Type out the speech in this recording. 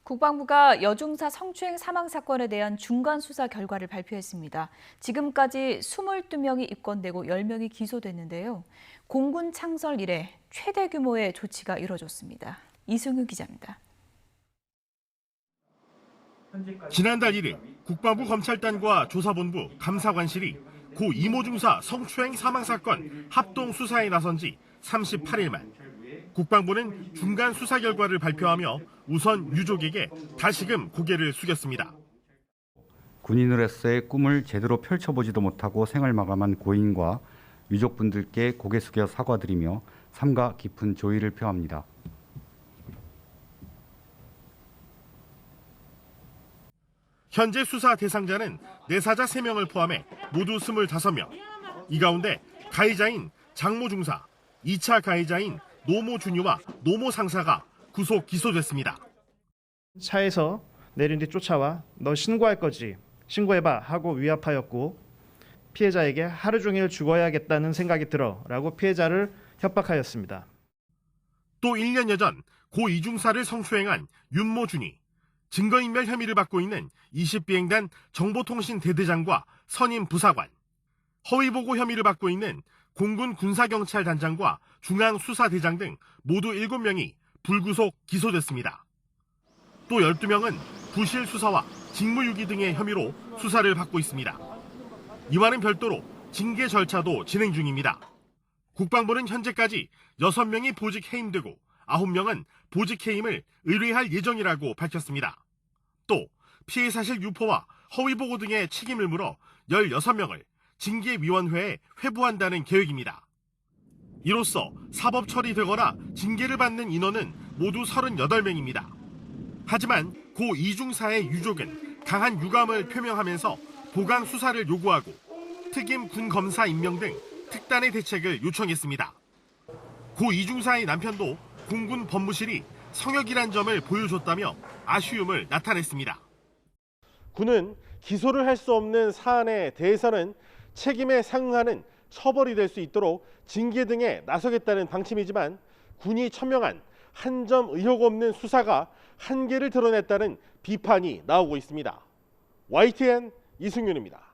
국방부가 여중사 성추행 사망 사건에 대한 중간 수사 결과를 발표했습니다. 지금까지 22명이 입건되고 10명이 기소됐는데요. 공군 창설 이래 최대 규모의 조치가 이뤄졌습니다. 이승우 기자입니다. 지난달 1일 국방부 검찰단과 조사본부, 감사관실이 고 이모중사 성추행 사망 사건 합동 수사에 나선 지 38일 만 국방부는 중간 수사 결과를 발표하며 우선 유족에게 다시금 고개를 숙였습니다. 군인으로서의 꿈을 제대로 펼쳐보지도 못하고 생을 마감한 고인과 유족분들께 고개 숙여 사과드리며 삼가 깊은 조의를 표합니다. 현재 수사 대상자는 내사자 3명을 포함해 모두 25명. 이 가운데 가해자인 장모 중사, 2차 가해자인 노모 준유와 노모 상사가 구속 기소됐습니다. 차에서 내린 뒤 쫓아와 너 신고할 거지, 신고해봐 하고 위압하였고 피해자에게 하루 종일 죽어야겠다는 생각이 들어 라고 피해자를 협박하였습니다. 또 1년여 전 고 이중사를 성추행한 윤모 준이, 증거인멸 혐의를 받고 있는 20비행단 정보통신대대장과 선임 부사관, 허위보고 혐의를 받고 있는 공군 군사경찰단장과 중앙수사대장 등 모두 7명이 불구속 기소됐습니다. 또 12명은 부실 수사와 직무유기 등의 혐의로 수사를 받고 있습니다. 이와는 별도로 징계 절차도 진행 중입니다. 국방부는 현재까지 6명이 보직 해임되고 9명은 보직 해임을 의뢰할 예정이라고 밝혔습니다. 또 피해 사실 유포와 허위보고 등의 책임을 물어 16명을 징계위원회에 회부한다는 계획입니다. 이로써 사법 처리되거나 징계를 받는 인원은 모두 38명입니다. 하지만 고 이중사의 유족은 강한 유감을 표명하면서 보강 수사를 요구하고 특임 군검사 임명 등 특단의 대책을 요청했습니다. 고 이중사의 남편도 공군 법무실이 성역이란 점을 보여줬다며 아쉬움을 나타냈습니다. 군은 기소를 할 수 없는 사안에 대해서는 책임에 상응하는 처벌이 될 수 있도록 징계 등에 나서겠다는 방침이지만 군이 천명한 한 점 의혹 없는 수사가 한계를 드러냈다는 비판이 나오고 있습니다. YTN 이승윤입니다.